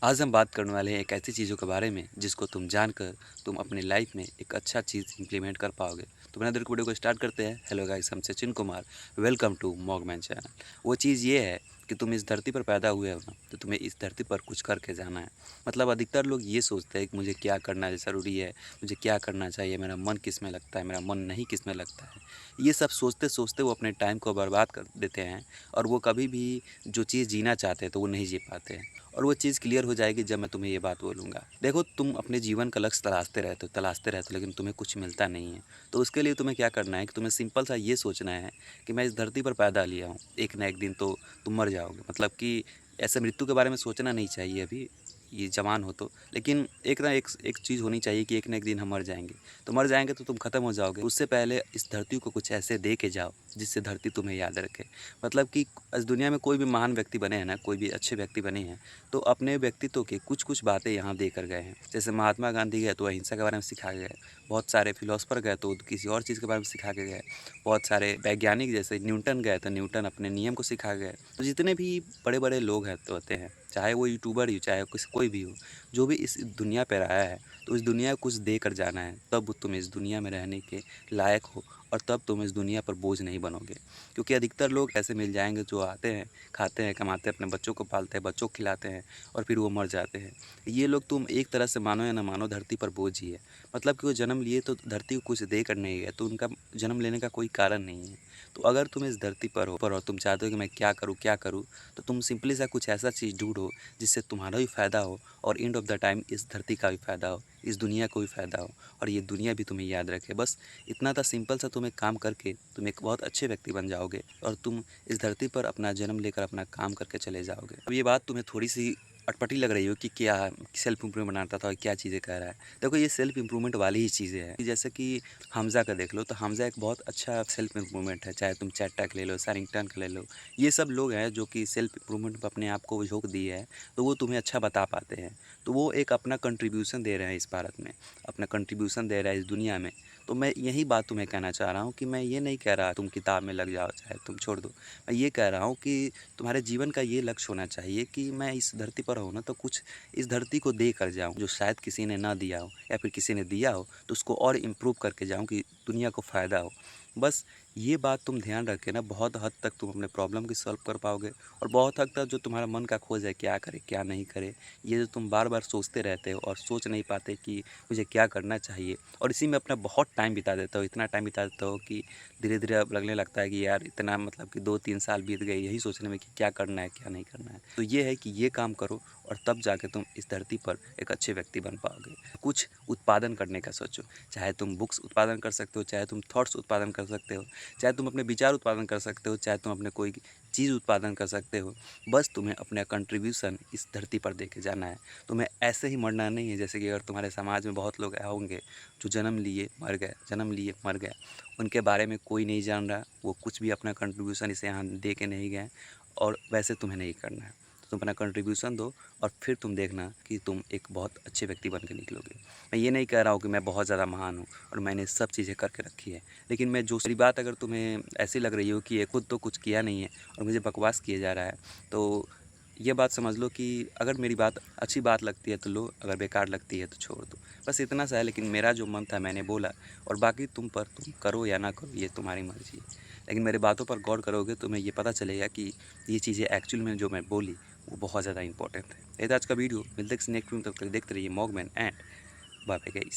आज हम बात करने वाले हैं एक ऐसी चीज़ों के बारे में जिसको तुम जानकर तुम अपनी लाइफ में एक अच्छा चीज़ इंप्लीमेंट कर पाओगे। तो बिना देर के वीडियो को स्टार्ट करते हैं। हेलो गाइस, हम Sachin Kumar, welcome to Mogman channel. वो चीज़ ये है कि तुम इस धरती पर पैदा हुए हो ना, तो तुम्हें इस धरती पर कुछ करके जाना है। मतलब अधिकतर लोग ये सोचते हैं कि मुझे क्या करना ज़रूरी है, मुझे क्या करना चाहिए, मेरा मन किस में लगता है, मेरा मन नहीं किस में लगता है। ये सब सोचते सोचते वो अपने टाइम को बर्बाद कर देते हैं और वो कभी भी जो चीज़ जीना चाहते हैं तो वो नहीं जी पाते हैं। और वो चीज़ क्लियर हो जाएगी जब मैं तुम्हें ये बात बोलूँगा। देखो, तुम अपने जीवन का लक्ष्य तलाशते रहते हो, लेकिन तुम्हें कुछ मिलता नहीं है। तो उसके लिए तुम्हें क्या करना है कि तुम्हें सिंपल सा ये सोचना है कि मैं इस धरती पर पैदा लिया हूँ, एक ना एक दिन तो तुम मर जाओगे। मतलब कि ऐसे मृत्यु के बारे में सोचना नहीं चाहिए अभी, ये जवान हो तो। लेकिन एक ना एक चीज़ होनी चाहिए कि एक ना एक दिन हम मर जाएँगे। तो मर जाएँगे तो तुम ख़त्म हो जाओगे। उससे पहले इस धरती को कुछ ऐसे दे के जाओ, जिससे धरती तुम्हें याद रखे। मतलब कि इस दुनिया में कोई भी महान व्यक्ति बने हैं ना, कोई भी अच्छे व्यक्ति बने हैं, तो अपने व्यक्तित्व के कुछ-कुछ बातें यहाँ देकर गए हैं। जैसे महात्मा गांधी गए तो अहिंसा के बारे में सिखा के गए। बहुत सारे फिलोसोफर गए तो किसी और चीज़ के बारे में सिखा के गए। बहुत सारे वैज्ञानिक जैसे न्यूटन गए तो न्यूटन अपने नियम को सिखा गए। तो जितने भी बड़े-बड़े लोग हैं तो होते हैं, चाहे वो यूट्यूबर ही, चाहे कोई भी हो, जो भी इस दुनिया पर आया है, तो इस दुनिया को कुछ देकर जाना है। तब तुम इस दुनिया में रहने के लायक हो और तब तुम इस दुनिया पर बोझ नहीं बनोगे। क्योंकि अधिकतर लोग ऐसे मिल जाएँगे जो आते हैं, खाते हैं, कमाते हैं, अपने बच्चों को पालते हैं, बच्चों को खिलाते हैं और फिर वो मर जाते हैं। ये लोग तुम एक तरह से मानो या ना मानो धरती पर बोझ ही है। मतलब कि वो जन्म लिए तो धरती को कुछ दे कर नहीं गए, तो उनका जन्म लेने का कोई कारण नहीं है। तो अगर तुम इस धरती पर हो, तुम चाहते हो कि मैं क्या करूँ? तो तुम सिंपली सा कुछ ऐसा चीज़ ढूँढो जिससे तुम्हारा भी फ़ायदा हो और एंड ऑफ द टाइम इस धरती का भी फ़ायदा हो, इस दुनिया को भी फ़ायदा हो और ये दुनिया भी तुम्हें याद रखे। बस इतना सा सिंपल सा तुम एक काम करके तुम एक बहुत अच्छे व्यक्ति बन जाओगे और तुम इस धरती पर अपना जन्म लेकर अपना काम करके चले जाओगे। अब ये बात तुम्हें थोड़ी-सी अटपटी लग रही हो कि क्या सेल्फ इम्प्रूवमेंट बनाता था और क्या चीज़ें कह रहा है। देखो, ये सेल्फ इम्प्रूवमेंट वाली ही चीज़ें हैं। जैसे कि हमज़ा का देख लो, तो हमज़ा एक बहुत अच्छा सेल्फ इम्प्रूवमेंट है। चाहे तुम चैट का ले लो, सैरिंगटन का ले लो। ये सब लोग हैं जो कि सेल्फ इम्प्रूवमेंट पे अपने आप को झोंक दिए हैं, तो वो तुम्हें अच्छा बता पाते हैं। तो वो एक अपना कंट्रीब्यूशन दे रहे हैं इस भारत में, अपना कंट्रीब्यूशन दे रहा है इस दुनिया में। तो मैं यही बात तुम्हें कहना चाह रहा हूँ कि मैं ये नहीं कह रहा तुम किताब में लग जाओ, चाहे तुम छोड़ दो। मैं ये कह रहा हूँ कि तुम्हारे जीवन का ये लक्ष्य होना चाहिए कि मैं इस धरती पर हूँ ना, तो कुछ इस धरती को दे कर जाऊँ जो शायद किसी ने ना दिया हो, या फिर किसी ने दिया हो तो उसको और इम्प्रूव करके जाऊँ कि दुनिया को फ़ायदा हो। बस ये बात तुम ध्यान रख के ना, बहुत हद तक तुम अपने प्रॉब्लम को सॉल्व कर पाओगे और बहुत हद तक जो तुम्हारा मन का खोज है क्या करे क्या नहीं करे, ये जो तुम बार बार सोचते रहते हो और सोच नहीं पाते कि मुझे क्या करना चाहिए, और इसी में अपना बहुत टाइम बिता देता हो, इतना टाइम बिता देता हो कि धीरे धीरे अब लगने लगता है कि यार इतना, मतलब कि 2-3 साल बीत गए यही सोचने में कि क्या करना है क्या नहीं करना है। तो ये है कि ये काम करो और तब जाके तुम इस धरती पर एक अच्छे व्यक्ति बन पाओगे। कुछ उत्पादन करने का सोचो, चाहे तुम बुक्स उत्पादन कर सकते हो, चाहे तुम थॉट्स उत्पादन कर सकते हो, चाहे तुम अपने विचार उत्पादन कर सकते हो, चाहे तुम अपने कोई चीज़ उत्पादन कर सकते हो। बस तुम्हें अपना कंट्रीब्यूशन इस धरती पर देके जाना है। तुम्हें ऐसे ही मरना नहीं है जैसे कि अगर तुम्हारे समाज में बहुत लोग होंगे जो जन्म लिए मर गए, जन्म लिए मर गए, उनके बारे में कोई नहीं जान रहा, वो कुछ भी अपना कंट्रीब्यूशन इसे यहाँ दे के नहीं गए, और वैसे तुम्हें नहीं करना है। तो तुम अपना कंट्रीब्यूशन दो और फिर तुम देखना कि तुम एक बहुत अच्छे व्यक्ति बन के निकलोगे। मैं ये नहीं कह रहा हूँ कि मैं बहुत ज़्यादा महान हूँ और मैंने सब चीज़ें करके रखी है, लेकिन मैं जो मेरी बात अगर तुम्हें ऐसी लग रही हो कि ये खुद तो कुछ किया नहीं है और मुझे बकवास किया जा रहा है, तो ये बात समझ लो कि अगर मेरी बात अच्छी बात लगती है तो लो, अगर बेकार लगती है तो छोड़ दो। बस इतना सा है, लेकिन मेरा जो मन था मैंने बोला, और बाकी तुम करो या ना करो ये तुम्हारी मर्ज़ी है। लेकिन मेरी बातों पर गौर करोगे तो तुम्हें ये पता चलेगा कि ये चीज़ें एक्चुअल में जो मैं बोली वो बहुत ज़्यादा इंपॉर्टेंट है। ये था आज का वीडियो। मिलते हैं किसी नेक्स्ट वीडियो में, तब तक देखते रहिए मॉगमैन एंड बाय बाय गाइस।